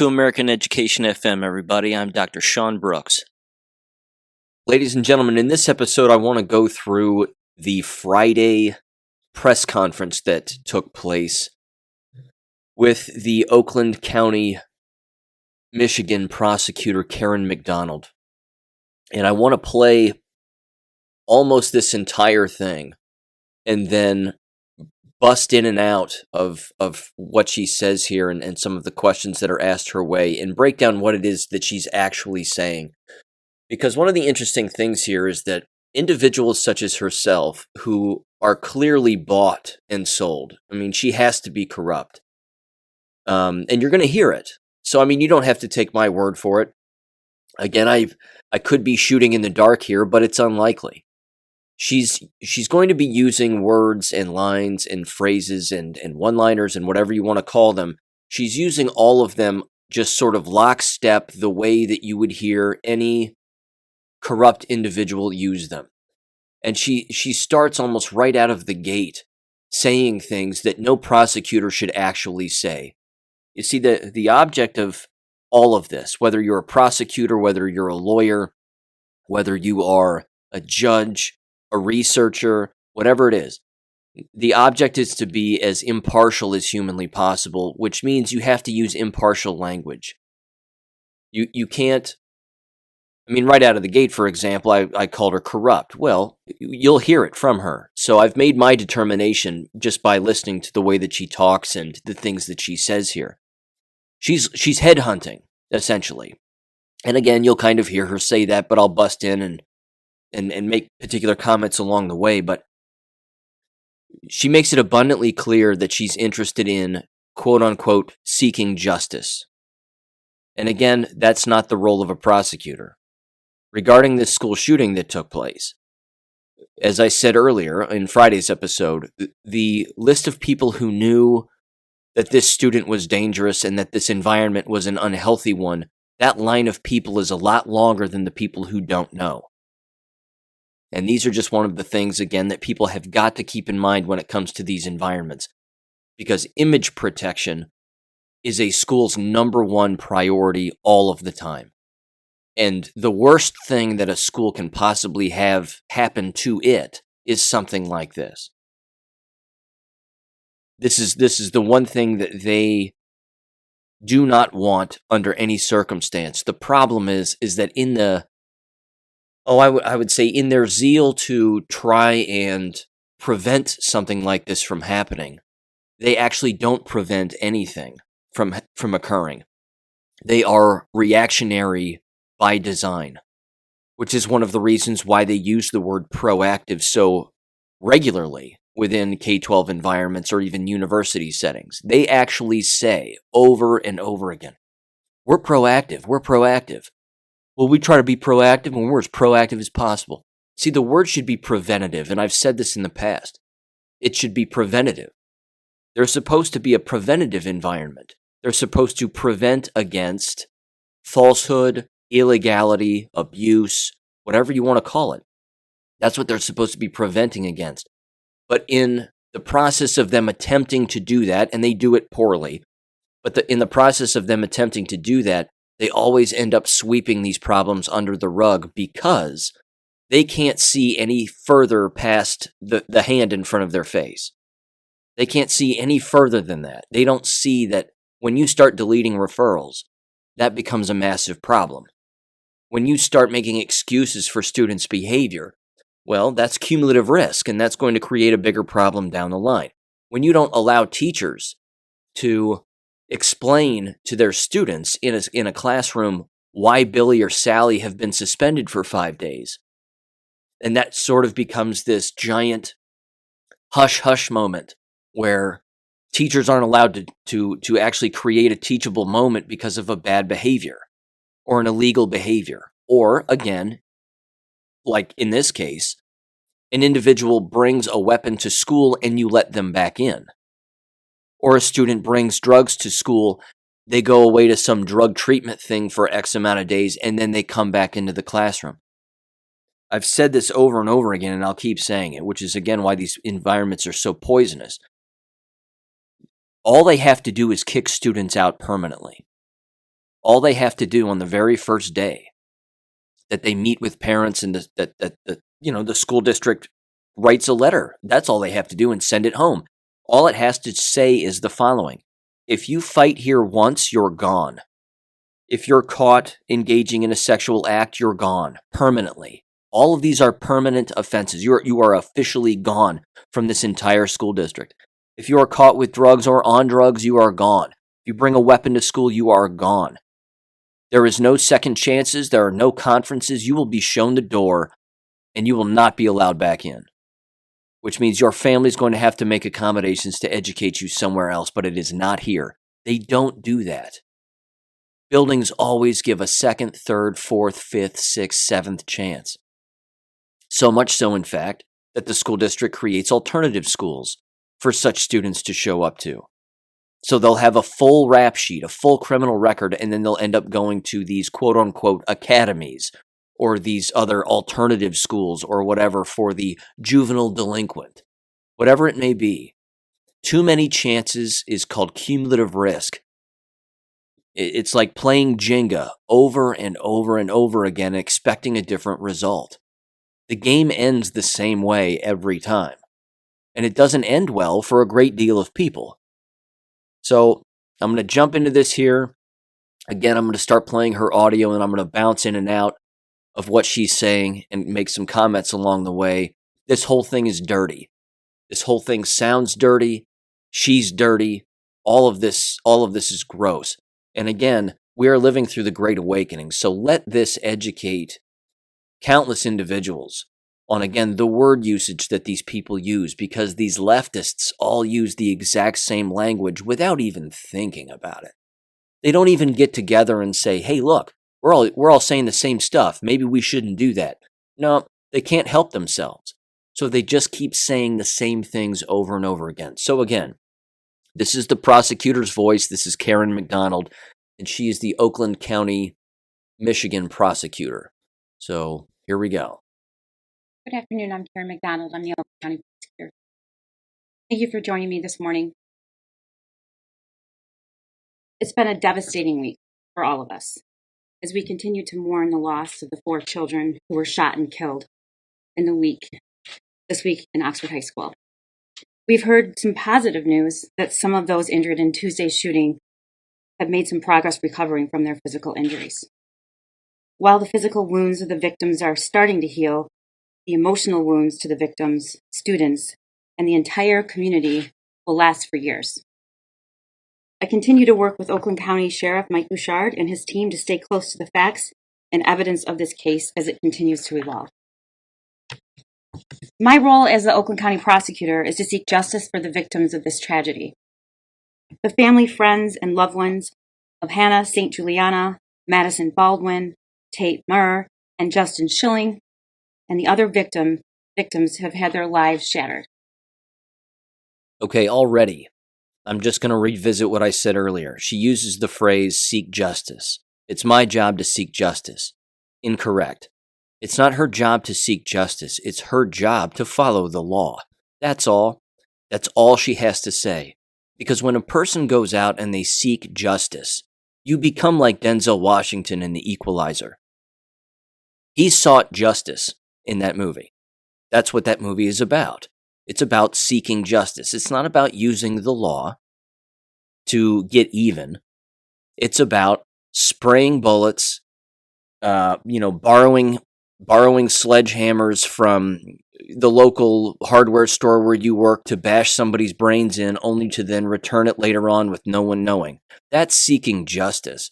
to American Education FM, everybody. I'm Dr. Sean Brooks. Ladies and gentlemen, in this episode, I want to go through the Friday press conference that took place with the Oakland County, Michigan prosecutor Karen McDonald. And I want to play almost this entire thing and then bust in and out of what she says here and some of the questions that are asked her way and break down what it is that she's actually saying. Because one of the interesting things here is that individuals such as herself who are clearly bought and sold, I mean, she has to be corrupt. And you're going to hear it. So, I mean, you don't have to take my word for it. Again, I could be shooting in the dark here, but it's unlikely. She's going to be using words and lines and phrases and one-liners and whatever you want to call them. She's using all of them just sort of lockstep the way that you would hear any corrupt individual use them. And she starts almost right out of the gate saying things that no prosecutor should actually say. You see, the object of all of this, whether you're a prosecutor, whether you're a lawyer, whether you are a judge, a researcher, whatever it is, the object is to be as impartial as humanly possible, which means you have to use impartial language. You can't, I mean, right out of the gate, for example, I called her corrupt. Well, you'll hear it from her. So I've made my determination just by listening to the way that she talks and the things that she says here. She's headhunting, essentially. And again, you'll kind of hear her say that, but I'll bust in and make particular comments along the way. But she makes it abundantly clear that she's interested in, quote-unquote, seeking justice. And again, that's not the role of a prosecutor. Regarding this school shooting that took place, as I said earlier in Friday's episode, the list of people who knew that this student was dangerous and that this environment was an unhealthy one, that line of people is a lot longer than the people who don't know. And these are just one of the things, again, that people have got to keep in mind when it comes to these environments. Because image protection is a school's number one priority all of the time. And the worst thing that a school can possibly have happen to it is something like this. This is the one thing that they do not want under any circumstance. The problem is that in the I would say in their zeal to try and prevent something like this from happening, they actually don't prevent anything from occurring. They are reactionary by design, which is one of the reasons why they use the word proactive so regularly within K-12 environments or even university settings. They actually say over and over again, we're proactive, we're proactive. Well, we try to be proactive and we're as proactive as possible. See, the word should be preventative, and I've said this in the past. It should be preventative. There's supposed to be a preventative environment. They're supposed to prevent against falsehood, illegality, abuse, whatever you want to call it. That's what they're supposed to be preventing against. But in the process of them attempting to do that, and they do it poorly, but in the process of them attempting to do that, they always end up sweeping these problems under the rug because they can't see any further past the hand in front of their face. They can't see any further than that. They don't see that when you start deleting referrals, that becomes a massive problem. When you start making excuses for students' behavior, well, that's cumulative risk, and that's going to create a bigger problem down the line. When you don't allow teachers to explain to their students in a classroom why Billy or Sally have been suspended for 5 days, and that sort of becomes this giant hush-hush moment where teachers aren't allowed to actually create a teachable moment because of a bad behavior or an illegal behavior. Or, again, like in this case, an individual brings a weapon to school and you let them back in. Or a student brings drugs to school, they go away to some drug treatment thing for X amount of days, and then they come back into the classroom. I've said this over and over again, and I'll keep saying it, which is, again, why these environments are so poisonous. All they have to do is kick students out permanently. All they have to do on the very first day that they meet with parents and the school district writes a letter. That's all they have to do and send it home. All it has to say is the following: if you fight here once, you're gone. If you're caught engaging in a sexual act, you're gone permanently. All of these are permanent offenses. You are officially gone from this entire school district. If you are caught with drugs or on drugs, you are gone. If you bring a weapon to school, you are gone. There is no second chances. There are no conferences. You will be shown the door and you will not be allowed back in, which means your family is going to have to make accommodations to educate you somewhere else, but it is not here. They don't do that. Buildings always give a second, third, fourth, fifth, sixth, seventh chance. So much so, in fact, that the school district creates alternative schools for such students to show up to. So they'll have a full rap sheet, a full criminal record, and then they'll end up going to these quote-unquote academies or these other alternative schools or whatever for the juvenile delinquent. Whatever it may be, too many chances is called cumulative risk. It's like playing Jenga over and over and over again, expecting a different result. The game ends the same way every time. And it doesn't end well for a great deal of people. So I'm going to jump into this here. Again, I'm going to start playing her audio and I'm going to bounce in and out of what she's saying and make some comments along the way. This whole thing is dirty. This whole thing sounds dirty. She's dirty. All of this is gross. And again, we are living through the Great Awakening. So let this educate countless individuals on, again, the word usage that these people use, because these leftists all use the exact same language without even thinking about it. They don't even get together and say, hey, look, we're all saying the same stuff. Maybe we shouldn't do that. No, they can't help themselves. So they just keep saying the same things over and over again. So again, this is the prosecutor's voice. This is Karen McDonald, and she is the Oakland County, Michigan prosecutor. So here we go. Good afternoon. I'm Karen McDonald. I'm the Oakland County prosecutor. Thank you for joining me this morning. It's been a devastating week for all of us as we continue to mourn the loss of the 4 children who were shot and killed this week in Oxford High School. We've heard some positive news that some of those injured in Tuesday's shooting have made some progress recovering from their physical injuries. While the physical wounds of the victims are starting to heal, the emotional wounds to the victims, students, and the entire community will last for years. I continue to work with Oakland County Sheriff Mike Bouchard and his team to stay close to the facts and evidence of this case as it continues to evolve. My role as the Oakland County prosecutor is to seek justice for the victims of this tragedy. The family, friends, and loved ones of Hannah St. Juliana, Madison Baldwin, Tate Murr, and Justin Schilling, and the other victims have had their lives shattered. Okay, already, I'm just going to revisit what I said earlier. She uses the phrase seek justice. It's my job to seek justice. Incorrect. It's not her job to seek justice. It's her job to follow the law. That's all. That's all she has to say. Because when a person goes out and they seek justice, you become like Denzel Washington in The Equalizer. He sought justice in that movie. That's what that movie is about. It's about seeking justice. It's not about using the law to get even. It's about spraying bullets, borrowing sledgehammers from the local hardware store where you work to bash somebody's brains in, only to then return it later on with no one knowing. That's seeking justice.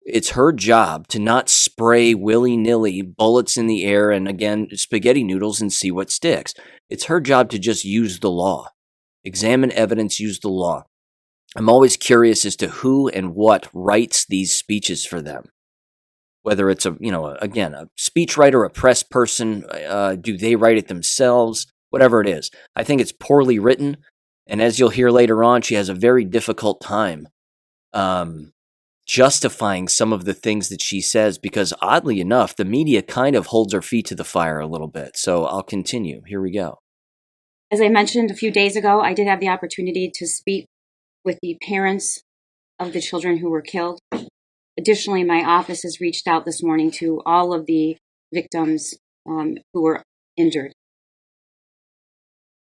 It's her job to not spray willy-nilly bullets in the air and, again, spaghetti noodles and see what sticks. It's her job to just use the law. Examine evidence, use the law. I'm always curious as to who and what writes these speeches for them. Whether it's a speechwriter, a press person, do they write it themselves? Whatever it is. I think it's poorly written, and as you'll hear later on, she has a very difficult time justifying some of the things that she says, because oddly enough, the media kind of holds her feet to the fire a little bit. So I'll continue. Here we go. As I mentioned a few days ago, I did have the opportunity to speak with the parents of the children who were killed. Additionally, my office has reached out this morning to all of the victims who were injured.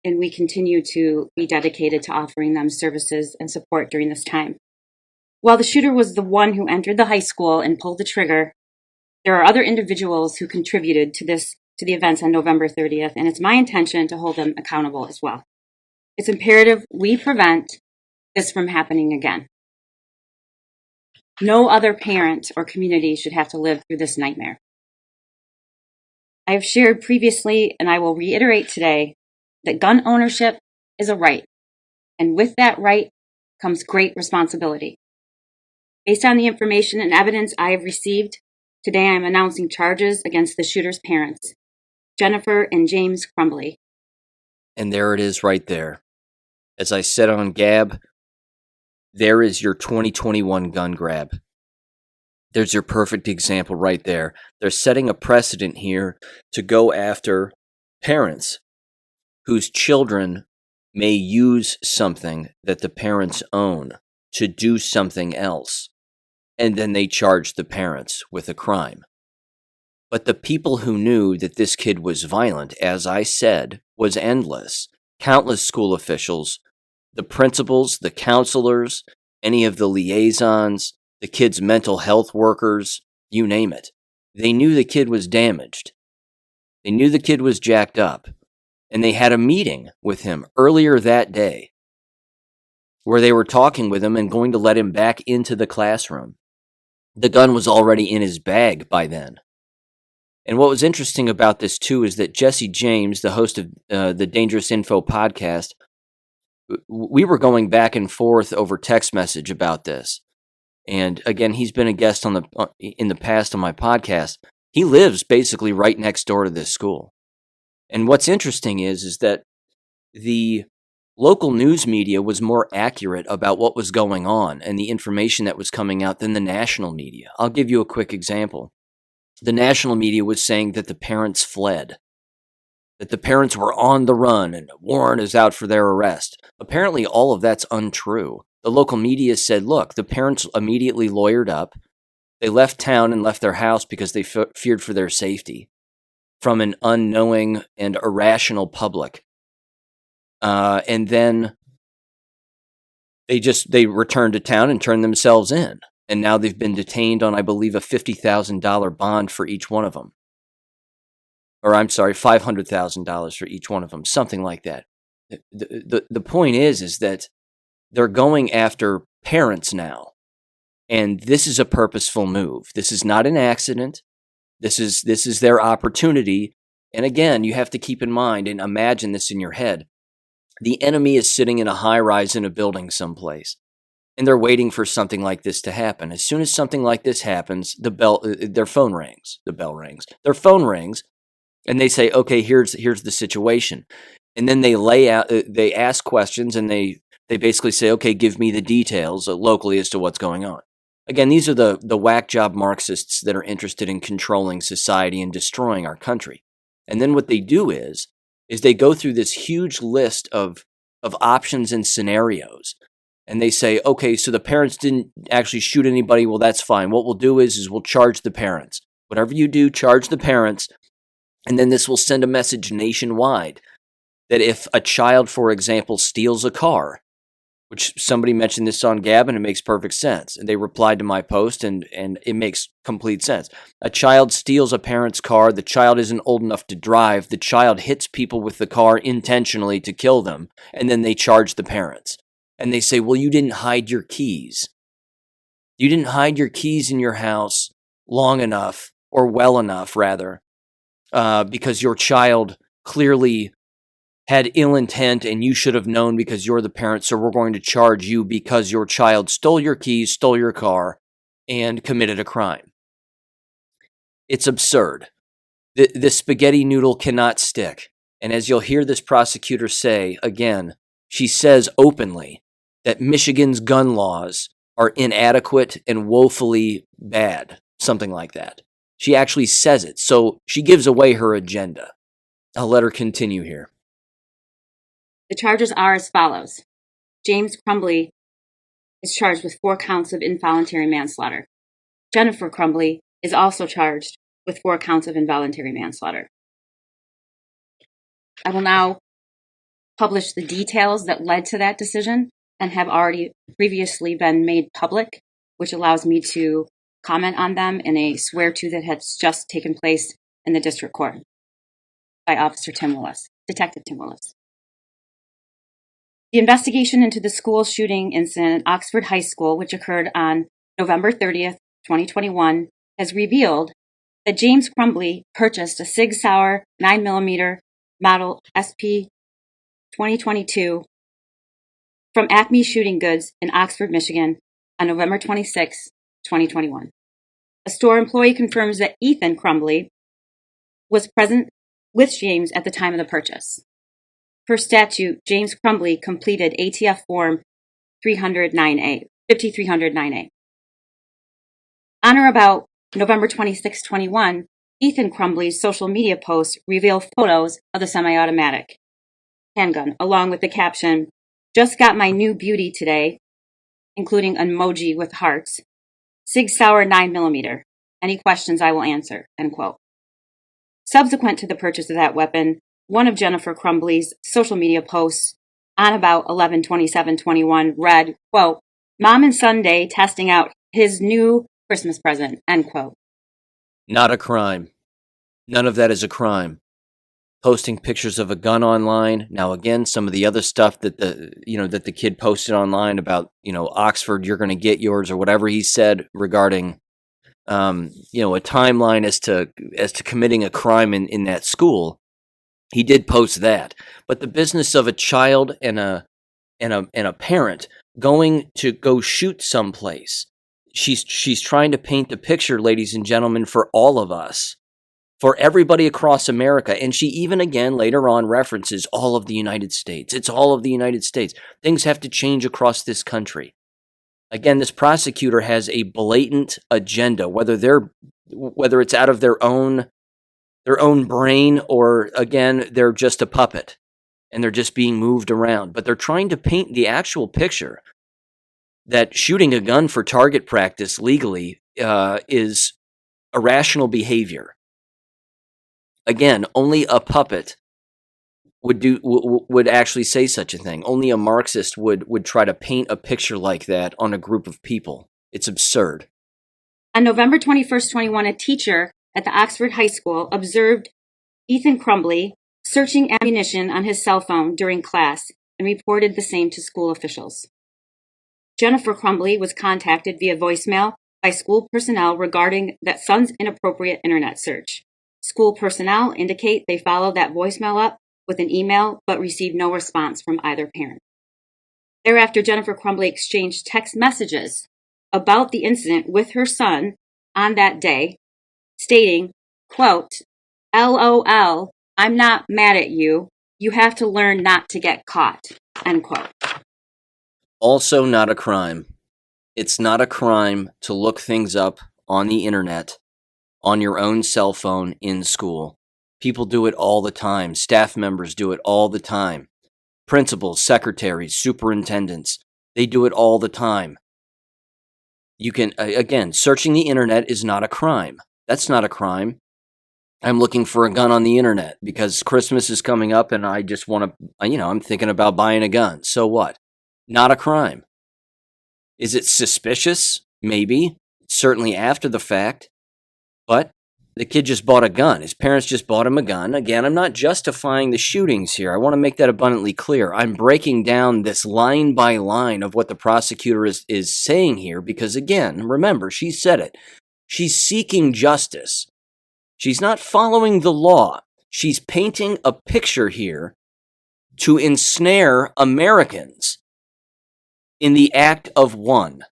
And we continue to be dedicated to offering them services and support during this time. While the shooter was the one who entered the high school and pulled the trigger, there are other individuals who contributed to the events on November 30th, and it's my intention to hold them accountable as well. It's imperative we prevent this from happening again. No other parent or community should have to live through this nightmare. I have shared previously, and I will reiterate today, that gun ownership is a right, and with that right comes great responsibility. Based on the information and evidence I have received, today I am announcing charges against the shooter's parents, Jennifer and James Crumbly. And there it is right there. As I said on Gab, there is your 2021 gun grab. There's your perfect example right there. They're setting a precedent here to go after parents whose children may use something that the parents own to do something else, and then they charge the parents with a crime. But the people who knew that this kid was violent, as I said, was endless. Countless school officials, the principals, the counselors, any of the liaisons, the kid's mental health workers, you name it. They knew the kid was damaged. They knew the kid was jacked up. And they had a meeting with him earlier that day where they were talking with him and going to let him back into the classroom. The gun was already in his bag by then. And what was interesting about this, too, is that Jesse James, the host of the Dangerous Info podcast, we were going back and forth over text message about this. And again, he's been a guest in the past on my podcast. He lives basically right next door to this school. And what's interesting is that the local news media was more accurate about what was going on and the information that was coming out than the national media. I'll give you a quick example. The national media was saying that the parents fled, that the parents were on the run and a warrant is out for their arrest. Apparently, all of that's untrue. The local media said, look, the parents immediately lawyered up. They left town and left their house because they feared for their safety from an unknowing and irrational public. And then they returned to town and turned themselves in. And now they've been detained on, I believe, a $50,000 bond for each one of them. Or I'm sorry, $500,000 for each one of them, something like that. The point is that they're going after parents now. And this is a purposeful move. This is not an accident. This is their opportunity. And again, you have to keep in mind and imagine this in your head. The enemy is sitting in a high rise in a building someplace. And they're waiting for something like this to happen. As soon as something like this happens, their phone rings. The bell rings. Their phone rings, and they say, "Okay, here's the situation." And then they ask questions, and they basically say, "Okay, give me the details locally as to what's going on." Again, these are the whack job Marxists that are interested in controlling society and destroying our country. And then what they do is they go through this huge list of options and scenarios. And they say, okay, so the parents didn't actually shoot anybody. Well, that's fine. What we'll do is we'll charge the parents. Whatever you do, charge the parents. And then this will send a message nationwide that if a child, for example, steals a car, which somebody mentioned this on Gab, and it makes perfect sense. And they replied to my post, and it makes complete sense. A child steals a parent's car. The child isn't old enough to drive. The child hits people with the car intentionally to kill them. And then they charge the parents. And they say, well, you didn't hide your keys. You didn't hide your keys in your house long enough, or well enough, rather, because your child clearly had ill intent and you should have known because you're the parent, so we're going to charge you because your child stole your keys, stole your car, and committed a crime. It's absurd. The spaghetti noodle cannot stick. And as you'll hear this prosecutor say, again, she says openly that Michigan's gun laws are inadequate and woefully bad, something like that. She actually says it, so she gives away her agenda. I'll let her continue here. The charges are as follows. James Crumbly is charged with 4 counts of involuntary manslaughter. Jennifer Crumbly is also charged with 4 counts of involuntary manslaughter. I will now publish the details that led to that decision and have already previously been made public, which allows me to comment on them in a swear-to that has just taken place in the district court by Detective Tim Willis. The investigation into the school shooting incident at Oxford High School, which occurred on November 30th, 2021, has revealed that James Crumbly purchased a Sig Sauer 9mm model SP 2022 from Acme Shooting Goods in Oxford, Michigan on November 26, 2021. A store employee confirms that Ethan Crumbly was present with James at the time of the purchase. Per statute, James Crumbly completed ATF Form 5309A. On or about November 26, 21, Ethan Crumbly's social media posts reveal photos of the semi-automatic handgun, along with the caption, "Just got my new beauty today," including an emoji with hearts, "Sig Sauer 9mm. Any questions I will answer," end quote. Subsequent to the purchase of that weapon, one of Jennifer Crumbly's social media posts on about 11/27/21 read, quote, "Mom and son day testing out his new Christmas present," end quote. Not a crime. None of that is a crime. Posting pictures of a gun online. Now, again, some of the other stuff that the kid posted online about, Oxford, you're going to get yours, or whatever he said regarding, a timeline as to committing a crime in that school. He did post that. But the business of a child and a parent going to go shoot someplace. She's trying to paint the picture, ladies and gentlemen, for all of us, for everybody across America. And she even again later on references all of the United States. It's all of the United States. Things have to change across this country. Again, this prosecutor has a blatant agenda, whether it's out of their own brain, or again, they're just a puppet and they're just being moved around. But they're trying to paint the actual picture that shooting a gun for target practice legally is irrational behavior. Again, only a puppet would actually say such a thing. Only a Marxist would try to paint a picture like that on a group of people. It's absurd. On November 21st, 21, a teacher at the Oxford High School observed Ethan Crumbly searching ammunition on his cell phone during class and reported the same to school officials. Jennifer Crumbly was contacted via voicemail by school personnel regarding that son's inappropriate internet search. School personnel indicate they followed that voicemail up with an email but received no response from either parent. Thereafter, Jennifer Crumbly exchanged text messages about the incident with her son on that day, stating, quote, "LOL, I'm not mad at you. You have to learn not to get caught," end quote. Also not a crime. It's not a crime to look things up on the internet, on your own cell phone in school. People do it all the time. Staff members do it all the time. Principals, secretaries, superintendents, they do it all the time. You can, again, searching the internet is not a crime. That's not a crime. I'm looking for a gun on the internet because Christmas is coming up and I just want to, I'm thinking about buying a gun. So what? Not a crime. Is it suspicious? Maybe. Certainly after the fact. But the kid just bought a gun. His parents just bought him a gun. Again, I'm not justifying the shootings here. I want to make that abundantly clear. I'm breaking down this line by line of what the prosecutor is saying here because, again, remember, she said it. She's seeking justice. She's not following the law. She's painting a picture here to ensnare Americans in the act of one.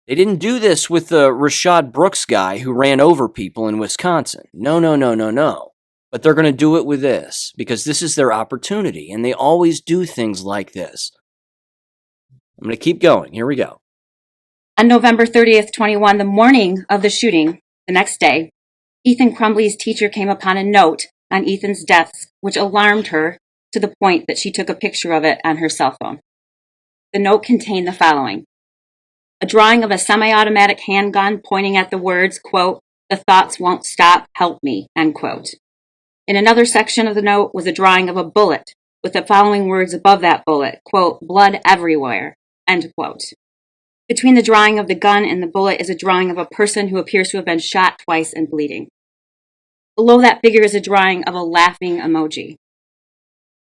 They didn't do this with the Rashad Brooks guy who ran over people in Wisconsin. No. But they're going to do it with this because this is their opportunity, and they always do things like this. I'm going to keep going. Here we go. On November 30th, 21, the morning of the shooting, the next day, Ethan Crumbly's teacher came upon a note on Ethan's desk, which alarmed her to the point that she took a picture of it on her cell phone. The note contained the following. a drawing of a semi-automatic handgun pointing at the words, quote, "The thoughts won't stop, help me," end quote. In another section of the note was a drawing of a bullet with the following words above that bullet, quote, "Blood everywhere," end quote. Between the drawing of the gun and the bullet is a drawing of a person who appears to have been shot twice and bleeding. Below that figure is a drawing of a laughing emoji.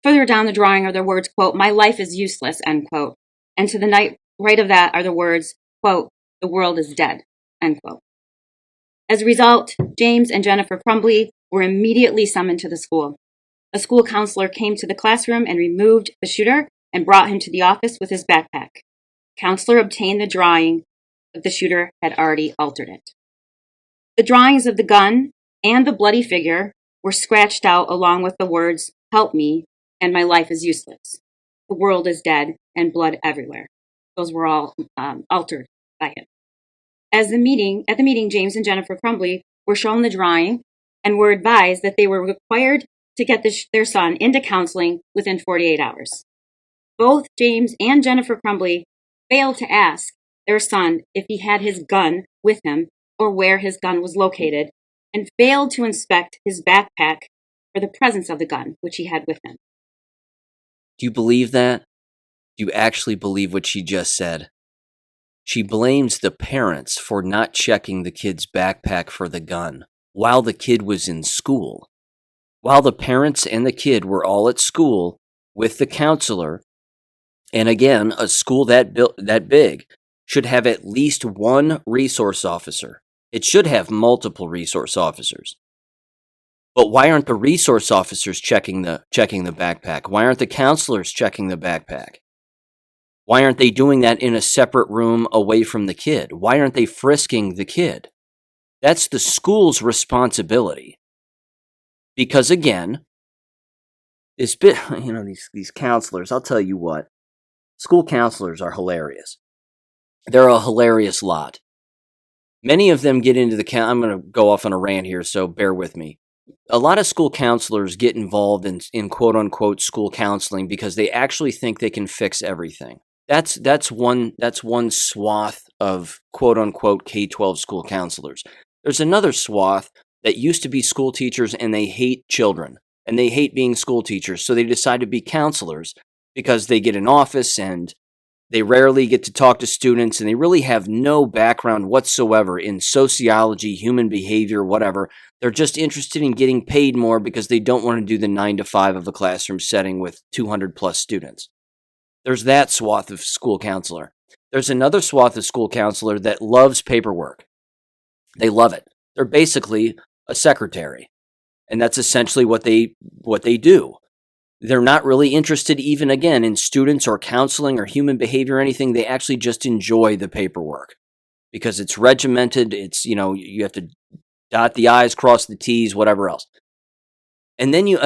Further down the drawing are the words, quote, "My life is useless," end quote. And to the right of that are the words, quote, "The world is dead," end quote. As a result, James and Jennifer Crumbly were immediately summoned to the school. A school counselor came to the classroom and removed the shooter and brought him to the office with his backpack. Counselor obtained the drawing, but the shooter had already altered it. The drawings of the gun and the bloody figure were scratched out along with the words, "Help me," and "My life is useless." "The world is dead," and "blood everywhere." Those were all altered by him. At the meeting, James and Jennifer Crumbly were shown the drawing and were advised that they were required to get their son into counseling within 48 hours. Both James and Jennifer Crumbly failed to ask their son if he had his gun with him or where his gun was located, and failed to inspect his backpack for the presence of the gun, which he had with him. Do you believe that? Do you actually believe what she just said? She blames the parents for not checking the kid's backpack for the gun while the kid was in school. While the parents and the kid were all at school with the counselor, and again, a school that big should have at least one resource officer. It should have multiple resource officers. But why aren't the resource officers checking the backpack? Why aren't the counselors checking the backpack? Why aren't they doing that in a separate room away from the kid? Why aren't they frisking the kid? That's the school's responsibility. Because again, these counselors, I'll tell you what, school counselors are hilarious. They're a hilarious lot. Many of them get into I'm going to go off on a rant here, so bear with me. A lot of school counselors get involved in quote-unquote school counseling because they actually think they can fix everything. That's one swath of quote-unquote K-12 school counselors. There's another swath that used to be school teachers and they hate children and they hate being school teachers, so they decide to be counselors because they get an office and they rarely get to talk to students, and they really have no background whatsoever in sociology, human behavior, whatever. They're just interested in getting paid more because they don't want to do the 9 to 5 of a classroom setting with 200 plus students. There's that swath of school counselor. There's another swath of school counselor that loves paperwork. They love it. They're basically a secretary, and that's essentially what they do. They're not really interested even, again, in students or counseling or human behavior or anything. They actually just enjoy the paperwork because it's regimented. It's, you have to dot the I's, cross the T's, whatever else. And then you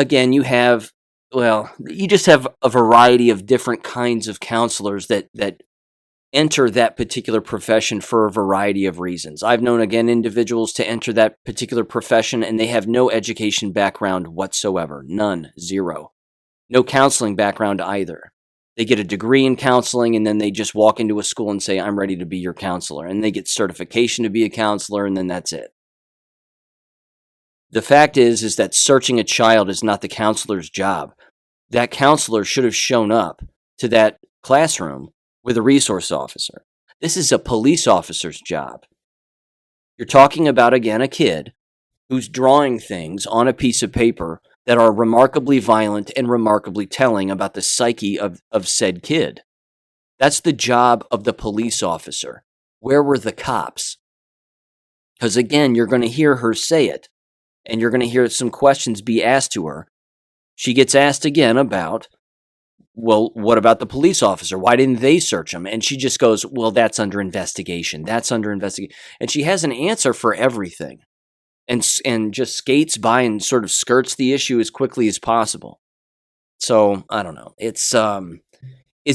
just have a variety of different kinds of counselors that enter that particular profession for a variety of reasons. I've known, again, individuals to enter that particular profession and they have no education background whatsoever. None. Zero. No counseling background either. They get a degree in counseling and then they just walk into a school and say, "I'm ready to be your counselor." And they get certification to be a counselor and then that's it. The fact is that searching a child is not the counselor's job. That counselor should have shown up to that classroom with a resource officer. This is a police officer's job. You're talking about, again, a kid who's drawing things on a piece of paper that are remarkably violent and remarkably telling about the psyche of said kid. That's the job of the police officer. Where were the cops? Because again, you're going to hear her say it, and you're going to hear some questions be asked to her. She gets asked again about, well, what about the police officer? Why didn't they search him? And she just goes, well, that's under investigation. That's under investigation. And she has an answer for everything. And just skates by and sort of skirts the issue as quickly as possible. So, I don't know. It's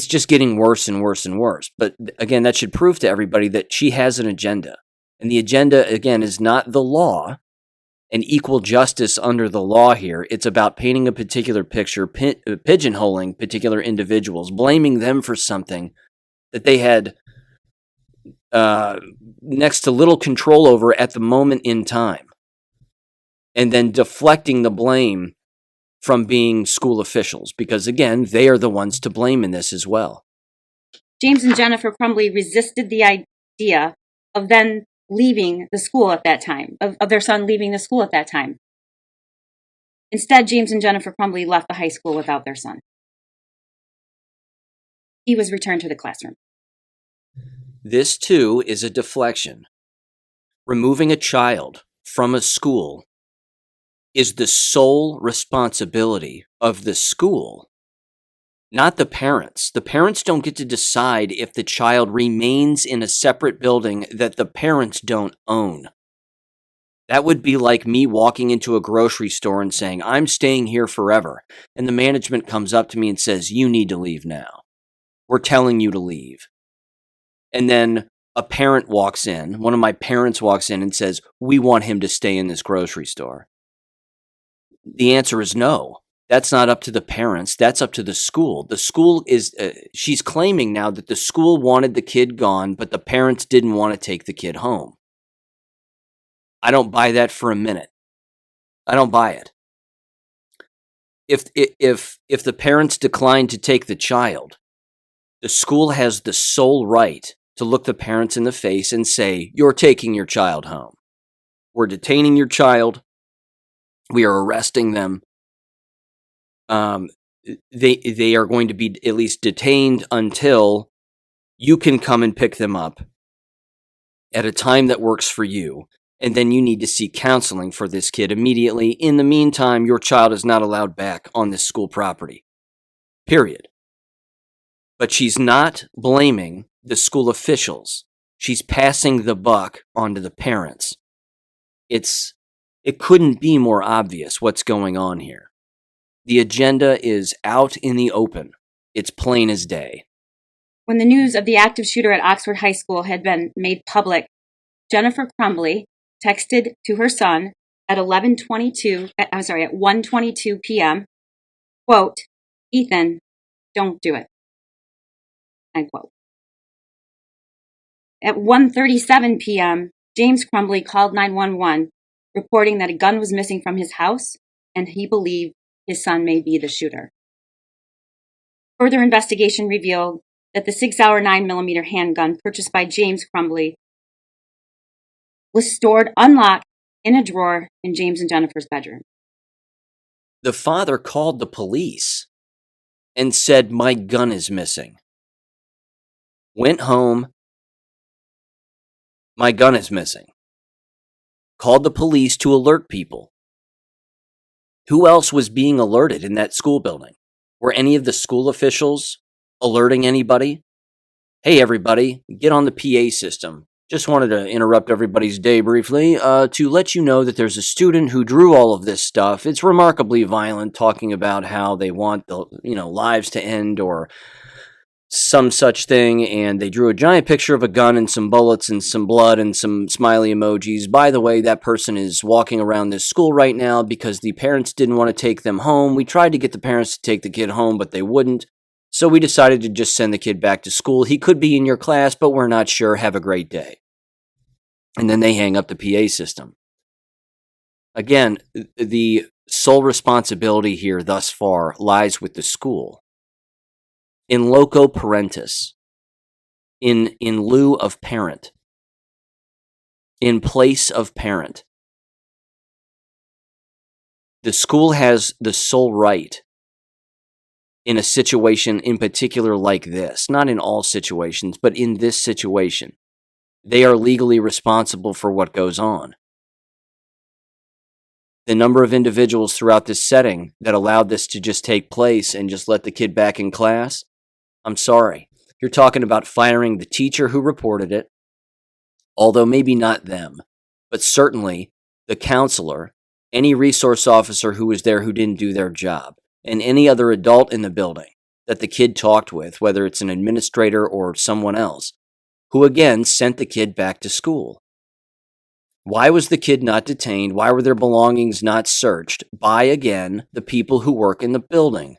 just getting worse and worse and worse. But again, that should prove to everybody that she has an agenda. And the agenda, again, is not the law and equal justice under the law here. It's about painting a particular picture, pigeonholing particular individuals, blaming them for something that they had next to little control over at the moment in time, and then deflecting the blame from being school officials, because again, they are the ones to blame in this as well. James and Jennifer Crumbly resisted the idea of then leaving the school at that time, of their son leaving the school at that time. Instead, James and Jennifer Crumbly left the high school without their son. He was returned to the classroom. This, too, is a deflection. Removing a child from a school is the sole responsibility of the school, not the parents. The parents don't get to decide if the child remains in a separate building that the parents don't own. That would be like me walking into a grocery store and saying, I'm staying here forever. And the management comes up to me and says, you need to leave now. We're telling you to leave. And then a parent walks in, one of my parents walks in and says, we want him to stay in this grocery store. The answer is no. That's not up to the parents. That's up to the school. The school is, she's claiming now that the school wanted the kid gone, but the parents didn't want to take the kid home. I don't buy that for a minute. I don't buy it. If the parents decline to take the child, the school has the sole right to look the parents in the face and say, you're taking your child home. We're detaining your child. We are arresting them. They are going to be at least detained until you can come and pick them up at a time that works for you. And then you need to seek counseling for this kid immediately. In the meantime, your child is not allowed back on this school property. Period. But she's not blaming the school officials. She's passing the buck onto the parents. It couldn't be more obvious what's going on here. The agenda is out in the open. It's plain as day. When the news of the active shooter at Oxford High School had been made public, Jennifer Crumbly texted to her son at 1:22 p.m., quote, Ethan, don't do it, end quote. At 1:37 p.m., James Crumbly called 911, reporting that a gun was missing from his house and he believed his son may be the shooter. Further investigation revealed that the 6-hour 9mm handgun purchased by James Crumbly was stored unlocked in a drawer in James and Jennifer's bedroom. The father called the police and said, my gun is missing. Went home. My gun is missing. Called the police to alert people. Who else was being alerted in that school building? Were any of the school officials alerting anybody? Hey, everybody, get on the PA system. Just wanted to interrupt everybody's day briefly to let you know that there's a student who drew all of this stuff. It's remarkably violent, talking about how they want the lives to end or some such thing, and they drew a giant picture of a gun and some bullets and some blood and some smiley emojis. By the way, that person is walking around this school right now because the parents didn't want to take them home. We tried to get the parents to take the kid home, but they wouldn't. So we decided to just send the kid back to school. He could be in your class, but we're not sure. Have a great day. And then they hang up the PA system. Again, the sole responsibility here thus far lies with the school. In loco parentis, in lieu of parent, in place of parent. The school has the sole right in a situation in particular like this, not in all situations, but in this situation. They are legally responsible for what goes on. The number of individuals throughout this setting that allowed this to just take place and just let the kid back in class, I'm sorry. You're talking about firing the teacher who reported it, although maybe not them, but certainly the counselor, any resource officer who was there who didn't do their job, and any other adult in the building that the kid talked with, whether it's an administrator or someone else, who again sent the kid back to school. Why was the kid not detained? Why were their belongings not searched by, again, the people who work in the building?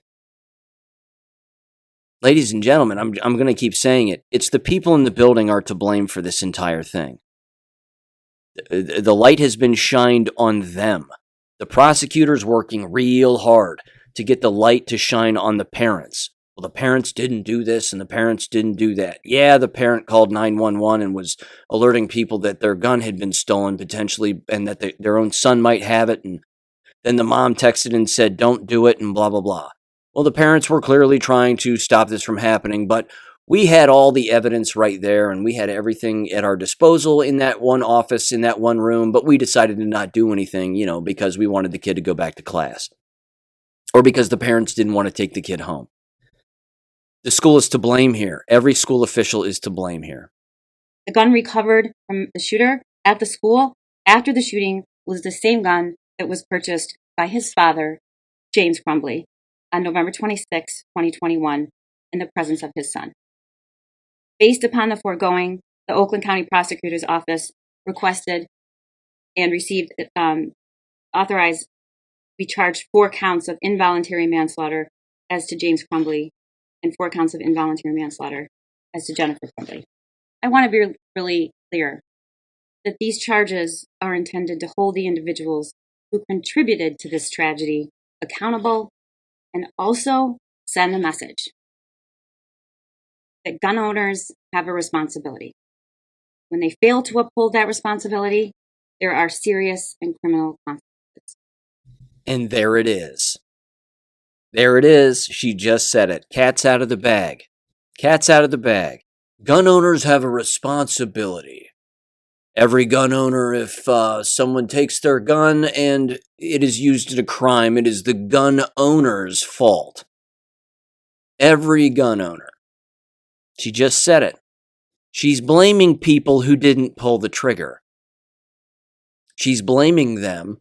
Ladies and gentlemen, I'm going to keep saying it. It's the people in the building are to blame for this entire thing. The light has been shined on them. The prosecutor's working real hard to get the light to shine on the parents. Well, the parents didn't do this and the parents didn't do that. Yeah, the parent called 911 and was alerting people that their gun had been stolen potentially and that their own son might have it. And then the mom texted and said, don't do it and blah, blah, blah. Well, the parents were clearly trying to stop this from happening, but we had all the evidence right there and we had everything at our disposal in that one office, in that one room, but we decided to not do anything, because we wanted the kid to go back to class or because the parents didn't want to take the kid home. The school is to blame here. Every school official is to blame here. The gun recovered from the shooter at the school after the shooting was the same gun that was purchased by his father, James Crumbly, on November 26, 2021, in the presence of his son. Based upon the foregoing, the Oakland County Prosecutor's Office requested and received authorized be charged 4 counts of involuntary manslaughter as to James Crumbly and 4 counts of involuntary manslaughter as to Jennifer Crumbly. I want to be really clear that these charges are intended to hold the individuals who contributed to this tragedy accountable and also send a message that gun owners have a responsibility. When they fail to uphold that responsibility, there are serious and criminal consequences. And there it is. There it is. She just said it. Cat's out of the bag. Cat's out of the bag. Gun owners have a responsibility. Every gun owner, if someone takes their gun and it is used in a crime, it is the gun owner's fault. Every gun owner. She just said it. She's blaming people who didn't pull the trigger. She's blaming them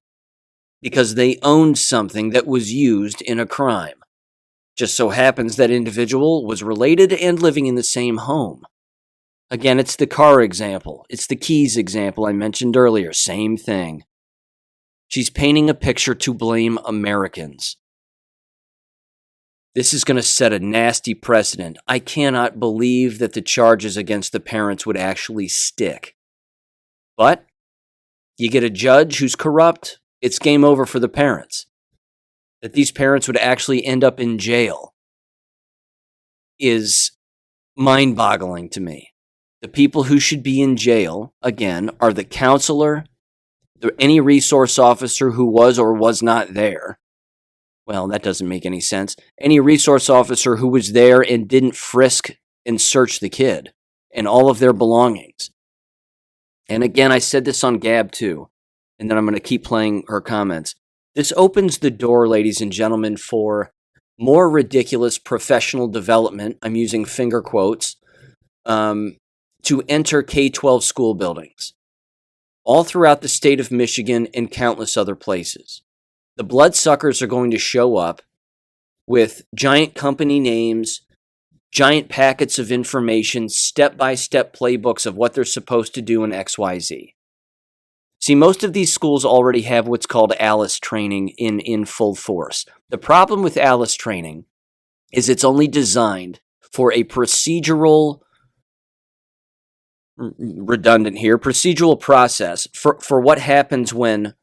because they owned something that was used in a crime. Just so happens that individual was related and living in the same home. Again, it's the car example. It's the keys example I mentioned earlier. Same thing. She's painting a picture to blame Americans. This is going to set a nasty precedent. I cannot believe that the charges against the parents would actually stick. But you get a judge who's corrupt, it's game over for the parents. That these parents would actually end up in jail is mind-boggling to me. The people who should be in jail, again, are the counselor, any resource officer who was or was not there. Well, that doesn't make any sense. Any resource officer who was there and didn't frisk and search the kid and all of their belongings. And again, I said this on Gab too, and then I'm going to keep playing her comments. This opens the door, ladies and gentlemen, for more ridiculous professional development, I'm using finger quotes, to enter K-12 school buildings, all throughout the state of Michigan and countless other places. The bloodsuckers are going to show up with giant company names, giant packets of information, step-by-step playbooks of what they're supposed to do in XYZ. See, most of these schools already have what's called ALICE training in full force. The problem with ALICE training is it's only designed for a procedural process for what happens when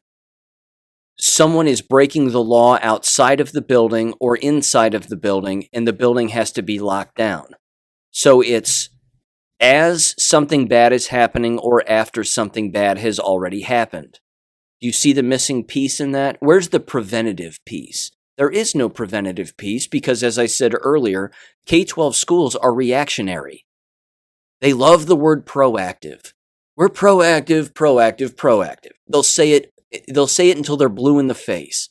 someone is breaking the law outside of the building or inside of the building and the building has to be locked down. So it's as something bad is happening or after something bad has already happened. Do you see the missing piece in that? Where's the preventative piece? There is no preventative piece because, as I said earlier, K-12 schools are reactionary. They love the word proactive. We're proactive, proactive, proactive. They'll say it until they're blue in the face.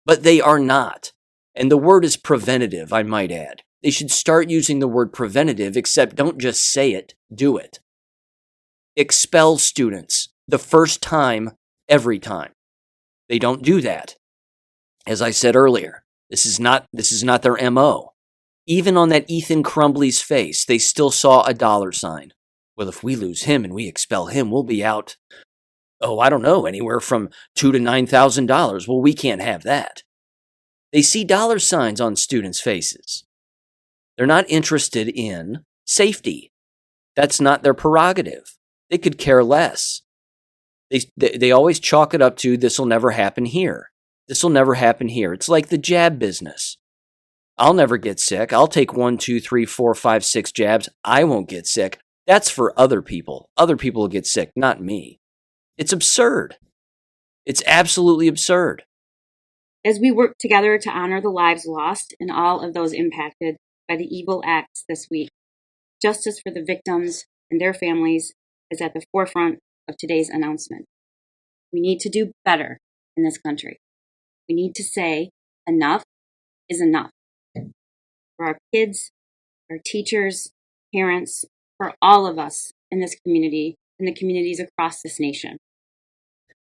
But they are not. And the word is preventative, I might add. They should start using the word preventative, except don't just say it, do it. Expel students the first time, every time. They don't do that. As I said earlier, this is not their MO. Even on that Ethan Crumbly's face, they still saw a $sign. Well, if we lose him and we expel him, we'll be out, I don't know, anywhere from $2,000 to $9,000. Well, we can't have that. They see $signs on students' faces. They're not interested in safety. That's not their prerogative. They could care less. They always chalk it up to, this will never happen here. This will never happen here. It's like the jab business. I'll never get sick. I'll take 1, 2, 3, 4, 5, 6 jabs. I won't get sick. That's for other people. Other people will get sick, not me. It's absurd. It's absolutely absurd. As we work together to honor the lives lost and all of those impacted by the evil acts this week, justice for the victims and their families is at the forefront of today's announcement. We need to do better in this country. We need to say enough is enough. For our kids, our teachers, parents, for all of us in this community and the communities across this nation.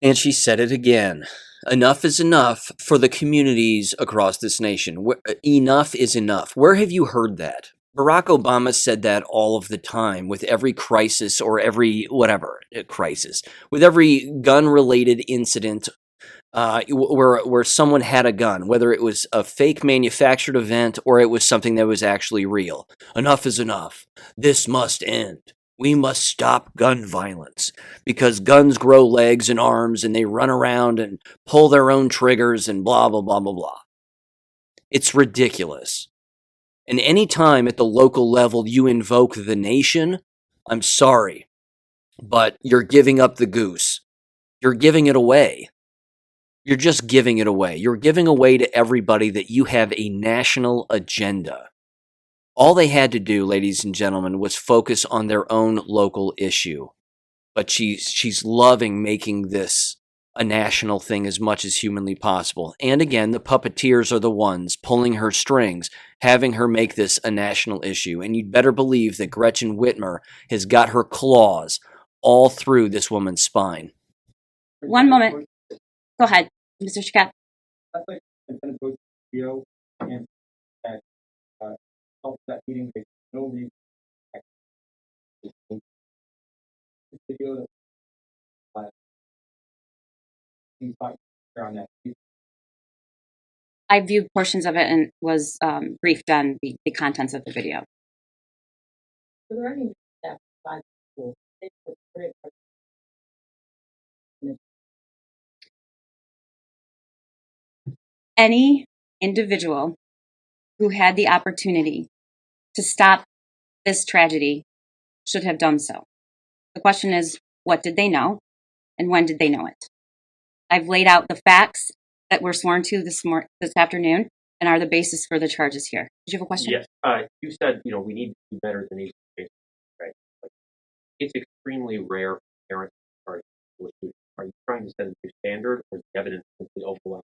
And she said it again. Enough is enough for the communities across this nation. Enough is enough. Where have you heard that? Barack Obama said that all of the time with every crisis or every crisis, with every gun-related incident where someone had a gun, whether it was a fake manufactured event or it was something that was actually real. Enough is enough. This must end. We must stop gun violence because guns grow legs and arms and they run around and pull their own triggers and blah, blah, blah, blah, blah. It's ridiculous. And any time at the local level you invoke the nation, I'm sorry, but you're giving up the goose. You're giving it away. You're just giving it away. You're giving away to everybody that you have a national agenda. All they had to do, ladies and gentlemen, was focus on their own local issue. But she's loving making this a national thing as much as humanly possible. And again, the puppeteers are the ones pulling her strings, having her make this a national issue. And you'd better believe that Gretchen Whitmer has got her claws all through this woman's spine. One moment. Go ahead, Mr. Scott. That meeting, there's no reason video on that. I viewed portions of it and was briefed on the contents of the video. Are there any steps by school? Any individual who had the opportunity to stop this tragedy should have done so. The question is, what did they know and when did they know it? I've laid out the facts that were sworn to this afternoon and are the basis for the charges here. Did you have a question? Yes. You said, we need to do better than these cases, right? Like, it's extremely rare for parents to charge with shooting. Are you trying to set a new standard or is the evidence simply overwhelming?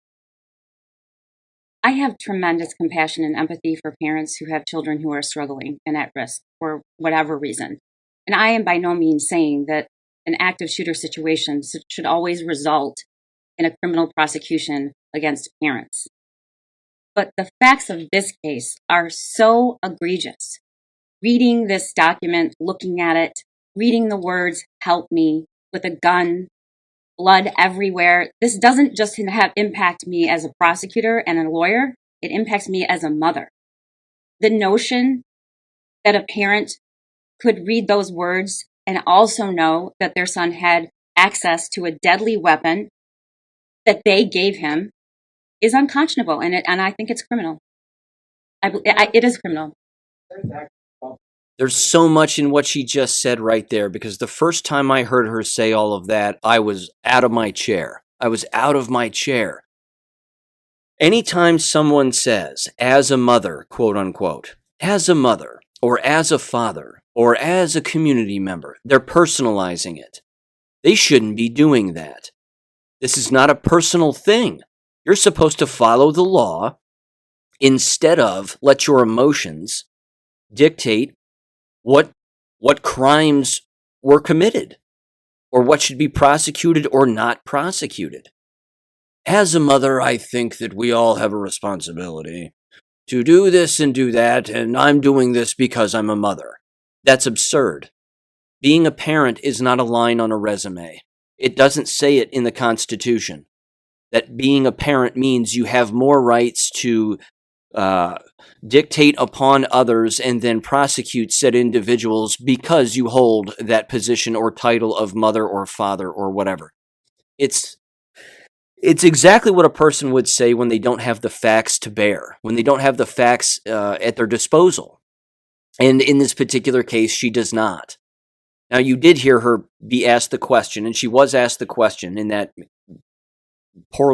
I have tremendous compassion and empathy for parents who have children who are struggling and at risk for whatever reason. And I am by no means saying that an active shooter situation should always result in a criminal prosecution against parents. But the facts of this case are so egregious. Reading this document, looking at it, reading the words, "help me," with a gun, blood everywhere. This doesn't just impact me as a prosecutor and a lawyer. It impacts me as a mother. The notion that a parent could read those words and also know that their son had access to a deadly weapon that they gave him is unconscionable, and I think it's criminal. It is criminal. There's so much in what she just said right there, because the first time I heard her say all of that, I was out of my chair. Anytime someone says, as a mother, quote unquote, as a mother, or as a father, or as a community member, they're personalizing it. They shouldn't be doing that. This is not a personal thing. You're supposed to follow the law instead of let your emotions dictate what crimes were committed or what should be prosecuted or not prosecuted. As a mother, I think that we all have a responsibility to do this and do that, and I'm doing this because I'm a mother. That's absurd. Being a parent is not a line on a resume. It doesn't say it in the Constitution that being a parent means you have more rights to dictate upon others and then prosecute said individuals because you hold that position or title of mother or father or whatever. It's exactly what a person would say when they don't have the facts to bear, when they don't have the facts at their disposal. And in this particular case, she does not. Now, you did hear her be asked the question, and she was asked the question in that poor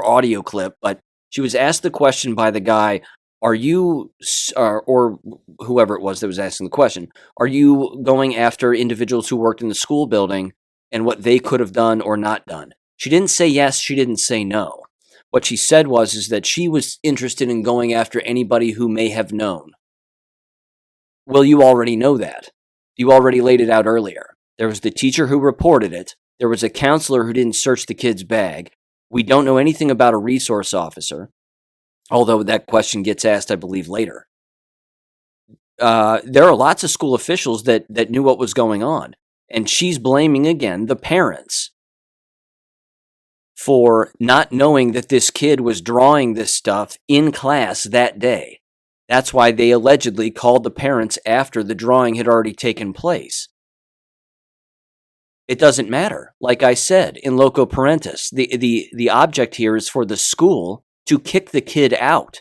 audio clip, but she was asked the question by the guy, are you, or whoever it was that was asking the question, are you going after individuals who worked in the school building and what they could have done or not done? She didn't say yes, she didn't say no. What she said is that she was interested in going after anybody who may have known. Well, you already know that. You already laid it out earlier. There was the teacher who reported it. There was a counselor who didn't search the kid's bag. We don't know anything about a resource officer, although that question gets asked, I believe, later. There are lots of school officials that knew what was going on, and she's blaming, again, the parents for not knowing that this kid was drawing this stuff in class that day. That's why they allegedly called the parents after the drawing had already taken place. It doesn't matter. Like I said, in loco parentis, the object here is for the school to kick the kid out.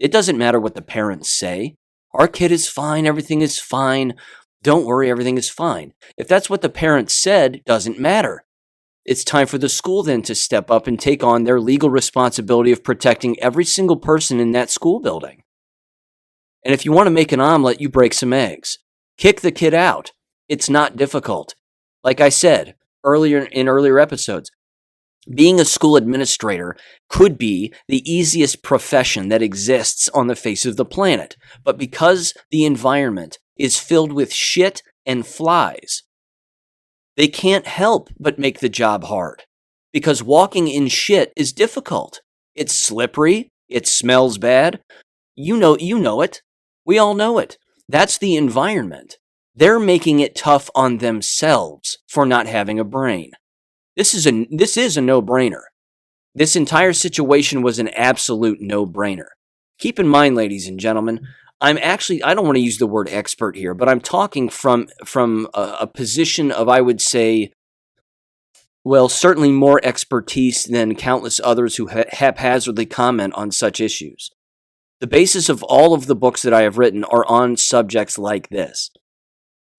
It doesn't matter what the parents say. Our kid is fine. Everything is fine. Don't worry. Everything is fine. If that's what the parents said, doesn't matter. It's time for the school then to step up and take on their legal responsibility of protecting every single person in that school building. And if you want to make an omelet, you break some eggs. Kick the kid out. It's not difficult. Like I said earlier episodes, being a school administrator could be the easiest profession that exists on the face of the planet. But because the environment is filled with shit and flies, they can't help but make the job hard. Because walking in shit is difficult. It's slippery. It smells bad. You know it. We all know it. That's the environment. They're making it tough on themselves for not having a brain. This is a no-brainer. This entire situation was an absolute no-brainer. Keep in mind, ladies and gentlemen, I don't want to use the word expert here, but I'm talking from a position of, I would say, well, certainly more expertise than countless others who haphazardly comment on such issues. The basis of all of the books that I have written are on subjects like this.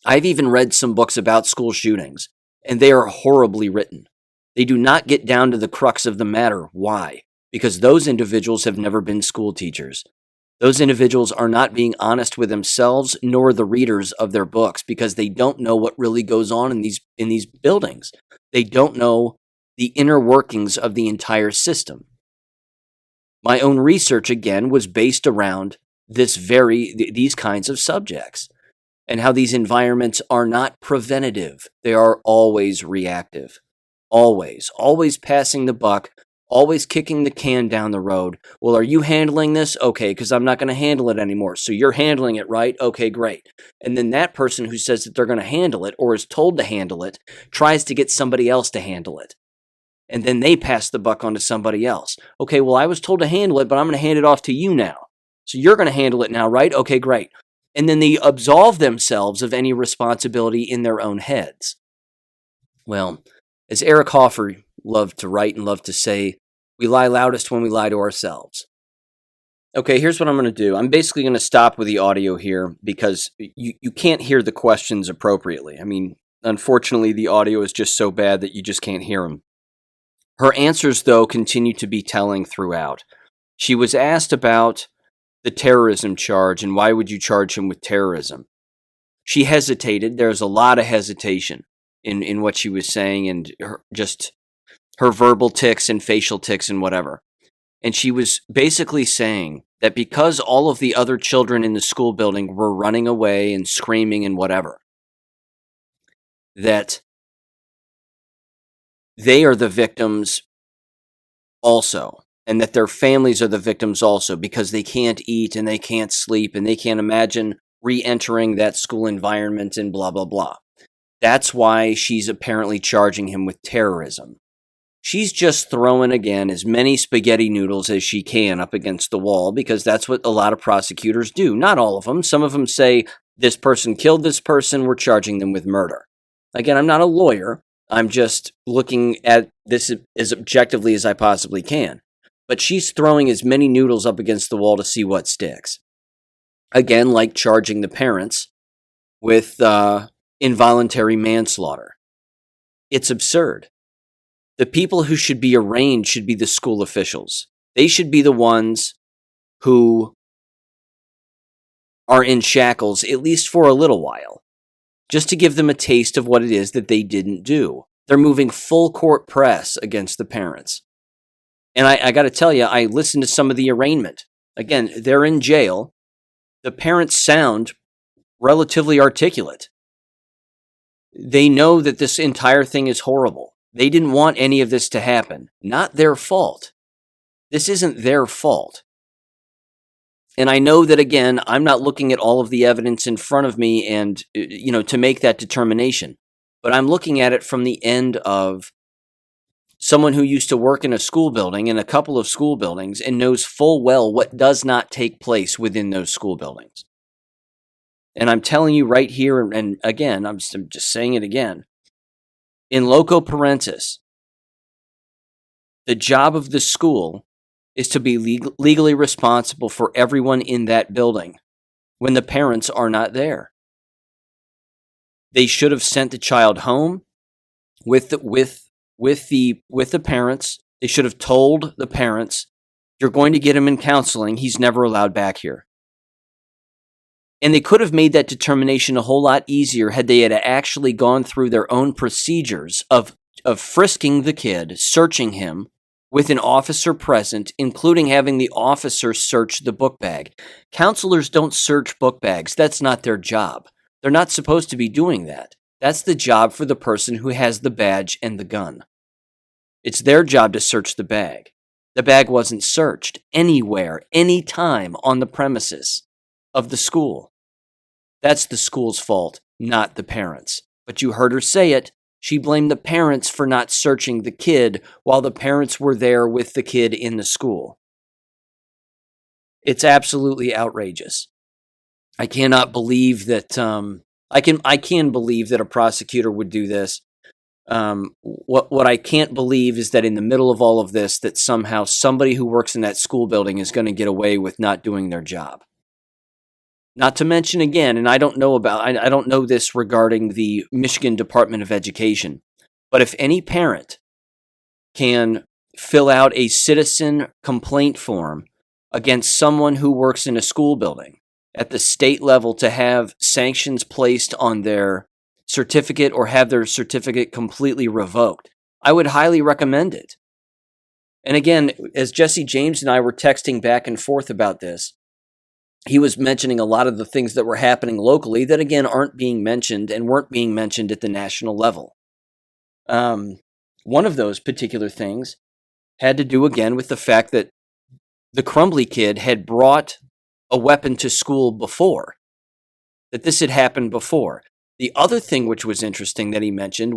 I've even read some books about school shootings, and they are horribly written. They do not get down to the crux of the matter. Why? Because those individuals have never been school teachers. Those individuals are not being honest with themselves nor the readers of their books because they don't know what really goes on in these buildings. They don't know the inner workings of the entire system. My own research, again, was based around these kinds of subjects and how these environments are not preventative. They are always reactive. Always passing the buck, always kicking the can down the road. Well, are you handling this? Okay, because I'm not going to handle it anymore. So you're handling it, right? Okay, great. And then that person who says that they're going to handle it or is told to handle it tries to get somebody else to handle it. And then they pass the buck on to somebody else. Okay, well, I was told to handle it, but I'm going to hand it off to you now. So you're going to handle it now, right? Okay, great. And then they absolve themselves of any responsibility in their own heads. Well, as Eric Hoffer loved to write and loved to say, we lie loudest when we lie to ourselves. Okay, here's what I'm going to do. I'm basically going to stop with the audio here because you can't hear the questions appropriately. I mean, unfortunately, the audio is just so bad that you just can't hear them. Her answers, though, continue to be telling throughout. She was asked about the terrorism charge and why would you charge him with terrorism. She hesitated. There's a lot of hesitation in what she was saying and her verbal tics and facial tics and whatever. And she was basically saying that because all of the other children in the school building were running away and screaming and whatever, that they are the victims also, and that their families are the victims also because they can't eat and they can't sleep and they can't imagine re-entering that school environment and blah, blah, blah. That's why she's apparently charging him with terrorism. She's just throwing, again, as many spaghetti noodles as she can up against the wall, because that's what a lot of prosecutors do. Not all of them. Some of them say, this person killed this person, we're charging them with murder. Again, I'm not a lawyer. I'm just looking at this as objectively as I possibly can. But she's throwing as many noodles up against the wall to see what sticks. Again, like charging the parents with involuntary manslaughter. It's absurd. The people who should be arraigned should be the school officials. They should be the ones who are in shackles, at least for a little while, just to give them a taste of what it is that they didn't do. They're moving full court press against the parents. And I got to tell you, I listened to some of the arraignment. Again, they're in jail. The parents sound relatively articulate. They know that this entire thing is horrible. They didn't want any of this to happen. Not their fault. This isn't their fault. And I know that, again, I'm not looking at all of the evidence in front of me and, to make that determination. But I'm looking at it from the end of someone who used to work in a school building, in a couple of school buildings, and knows full well what does not take place within those school buildings. And I'm telling you right here, and again, I'm just saying it again, in loco parentis, the job of the school is to be legally responsible for everyone in that building when the parents are not there. They should have sent the child home with the parents. They should have told the parents, you're going to get him in counseling. He's never allowed back here. And they could have made that determination a whole lot easier had they had actually gone through their own procedures of frisking the kid, searching him with an officer present, including having the officer search the book bag. Counselors don't search book bags. That's not their job. They're not supposed to be doing that. That's the job for the person who has the badge and the gun. It's their job to search the bag. The bag wasn't searched anywhere, anytime on the premises of the school. That's the school's fault, not the parents. But you heard her say it. She blamed the parents for not searching the kid while the parents were there with the kid in the school. It's absolutely outrageous. I cannot believe that I can believe that a prosecutor would do this. What I can't believe is that in the middle of all of this, that somehow somebody who works in that school building is going to get away with not doing their job. Not to mention, again, and I don't know this regarding the Michigan Department of Education, but if any parent can fill out a citizen complaint form against someone who works in a school building at the state level to have sanctions placed on their certificate or have their certificate completely revoked, I would highly recommend it. And again, as Jesse James and I were texting back and forth about this, he was mentioning a lot of the things that were happening locally that, again, aren't being mentioned and weren't being mentioned at the national level. One of those particular things had to do, again, with the fact that the Crumbly kid had brought a weapon to school before, that this had happened before. The other thing which was interesting that he mentioned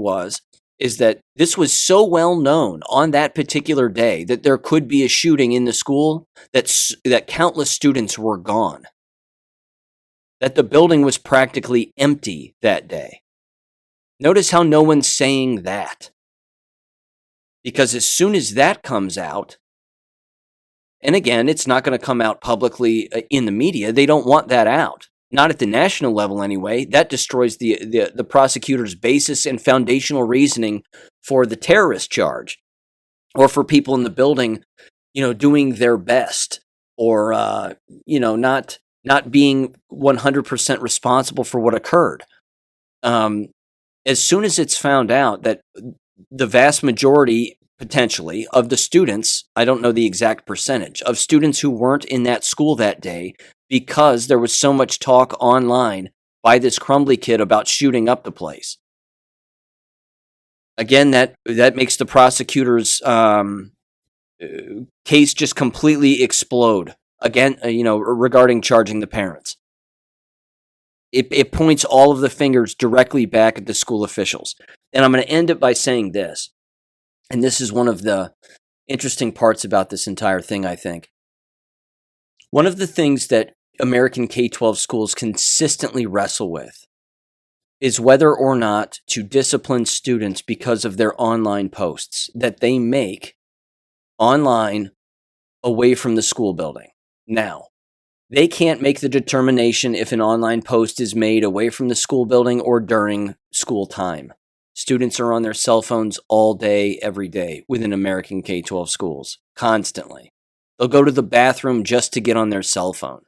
is that this was so well known on that particular day that there could be a shooting in the school that countless students were gone, that the building was practically empty that day. Notice how no one's saying that. Because as soon as that comes out, and again, it's not going to come out publicly in the media, they don't want that out. Not at the national level anyway. That destroys the prosecutor's basis and foundational reasoning for the terrorist charge, or for people in the building, doing their best, or not being 100% responsible for what occurred. As soon as it's found out that the vast majority, potentially, of the students, I don't know the exact percentage, of students who weren't in that school that day, because there was so much talk online by this Crumbly kid about shooting up the place. Again, that makes the prosecutor's case just completely explode. Again, regarding charging the parents. It points all of the fingers directly back at the school officials. And I'm going to end it by saying this. and this is one of the interesting parts about this entire thing, I think. One of the things that American K-12 schools consistently wrestle with is whether or not to discipline students because of their online posts that they make online away from the school building. Now, they can't make the determination if an online post is made away from the school building or during school time. Students are on their cell phones all day, every day within American K-12 schools, constantly. They'll go to the bathroom just to get on their cell phone.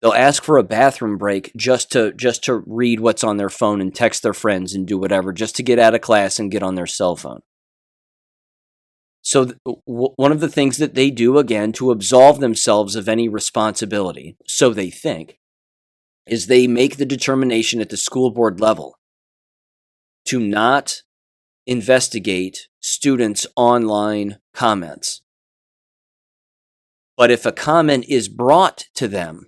They'll ask for a bathroom break just to read what's on their phone and text their friends and do whatever, just to get out of class and get on their cell phone. So one of the things that they do, again, to absolve themselves of any responsibility, so they think, is they make the determination at the school board level to not investigate students' online comments. But if a comment is brought to them,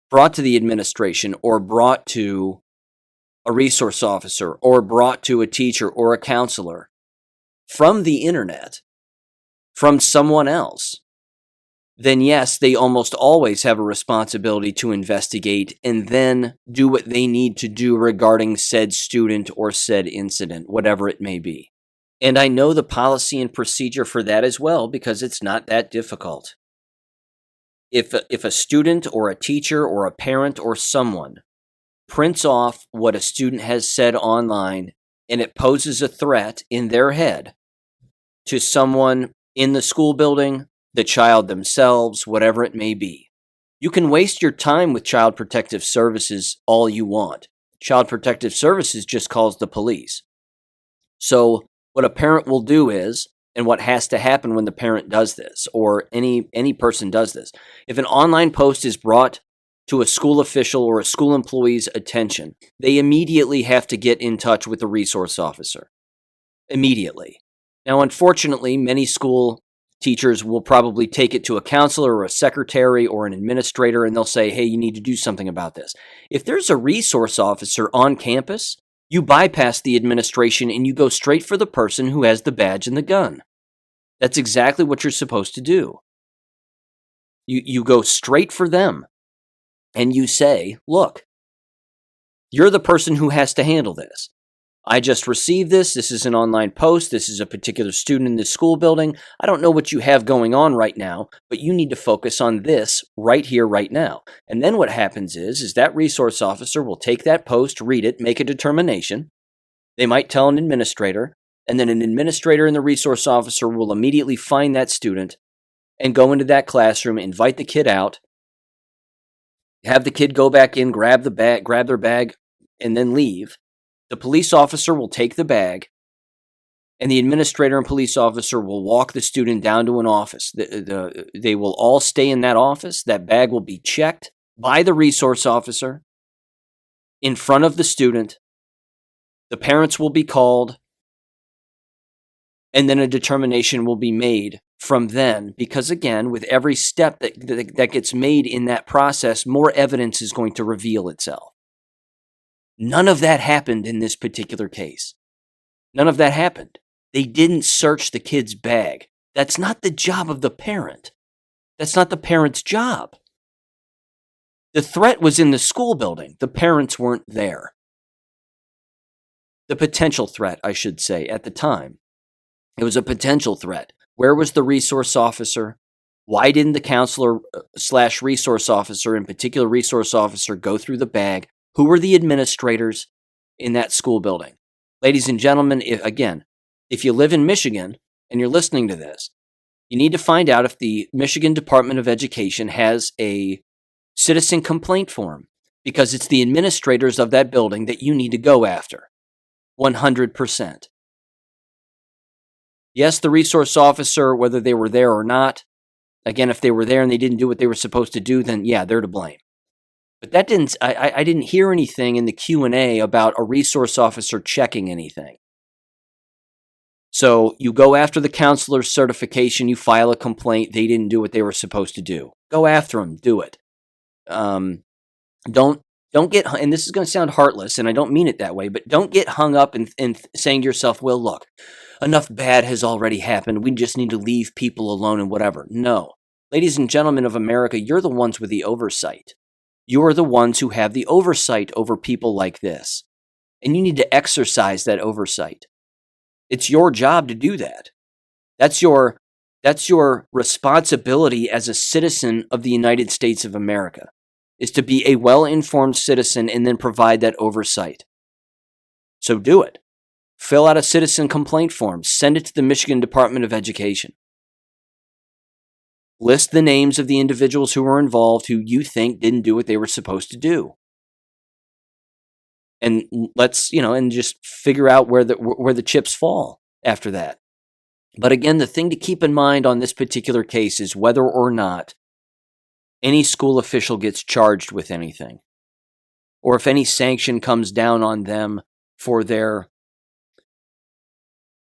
brought to the administration, or brought to a resource officer, or brought to a teacher or a counselor from the internet, from someone else, then yes, they almost always have a responsibility to investigate and then do what they need to do regarding said student or said incident, whatever it may be. And I know the policy and procedure for that as well, because it's not that difficult. If a student or a teacher or a parent or someone prints off what a student has said online and it poses a threat in their head to someone in the school building, the child themselves, whatever it may be, you can waste your time with Child Protective Services all you want. Child Protective Services just calls the police. So what a parent will do is, and what has to happen when the parent does this, or any person does this, if an online post is brought to a school official or a school employee's attention, they immediately have to get in touch with the resource officer. Immediately. Now, unfortunately, many school teachers will probably take it to a counselor or a secretary or an administrator, and they'll say, hey, you need to do something about this. If there's a resource officer on campus, you bypass the administration and you go straight for the person who has the badge and the gun. That's exactly what you're supposed to do. You go straight for them and you say, look, you're the person who has to handle this. I just received this. This is an online post. This is a particular student in this school building. I don't know what you have going on right now, but you need to focus on this right here, right now. And then what happens is that resource officer will take that post, read it, make a determination. They might tell an administrator, and then an administrator and the resource officer will immediately find that student and go into that classroom, invite the kid out, have the kid go back in, grab their bag, and then leave. The police officer will take the bag, and the administrator and police officer will walk the student down to an office. They will all stay in that office. That bag will be checked by the resource officer in front of the student. The parents will be called, and then a determination will be made from then. Because again, with every step that gets made in that process, more evidence is going to reveal itself. None of that happened in this particular case. None of that happened. They didn't search the kid's bag. That's not the job of the parent. That's not the parent's job. The threat was in the school building. The parents weren't there. The potential threat, I should say, at the time. It was a potential threat. Where was the resource officer? Why didn't the counselor / resource officer, in particular resource officer, go through the bag? Who were the administrators in that school building? Ladies and gentlemen, if you live in Michigan and you're listening to this, you need to find out if the Michigan Department of Education has a citizen complaint form, because it's the administrators of that building that you need to go after. 100%. Yes, the resource officer, whether they were there or not, again, if they were there and they didn't do what they were supposed to do, then yeah, they're to blame. But that didn't. I didn't hear anything in the Q&A about a resource officer checking anything. So you go after the counselor's certification, you file a complaint, they didn't do what they were supposed to do. Go after them, do it. Don't Don't get, and this is going to sound heartless, and I don't mean it that way, but don't get hung up in saying to yourself, well, look, enough bad has already happened. We just need to leave people alone and whatever. No. Ladies and gentlemen of America, you're the ones with the oversight. You are the ones who have the oversight over people like this. And you need to exercise that oversight. It's your job to do that. That's your responsibility as a citizen of the United States of America, is to be a well-informed citizen and then provide that oversight. So do it. Fill out a citizen complaint form. Send it to the Michigan Department of Education. List the names of the individuals who were involved who you think didn't do what they were supposed to do. And let's, and just figure out where the chips fall after that. But again, the thing to keep in mind on this particular case is whether or not any school official gets charged with anything, or if any sanction comes down on them for their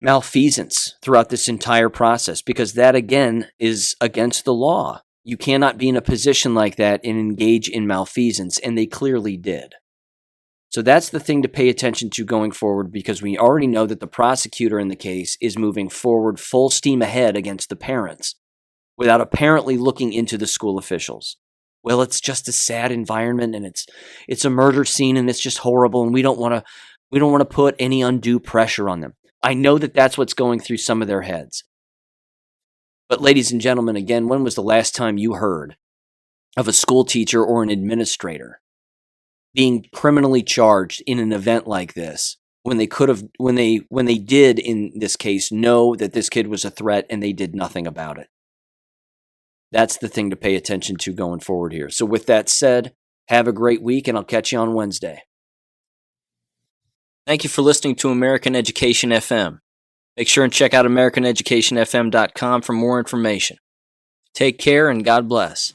malfeasance throughout this entire process, because that, again, is against the law. You cannot be in a position like that and engage in malfeasance, and they clearly did. So that's the thing to pay attention to going forward, because we already know that the prosecutor in the case is moving forward full steam ahead against the parents without apparently looking into the school officials. Well, it's just a sad environment, and it's a murder scene, and it's just horrible, and we don't want to put any undue pressure on them. I know that that's what's going through some of their heads. But ladies and gentlemen, again, when was the last time you heard of a school teacher or an administrator being criminally charged in an event like this, when they could have, when they did in this case know that this kid was a threat and they did nothing about it? That's the thing to pay attention to going forward here. So with that said, have a great week, and I'll catch you on Wednesday. Thank you for listening to American Education FM. Make sure and check out AmericanEducationFM.com for more information. Take care and God bless.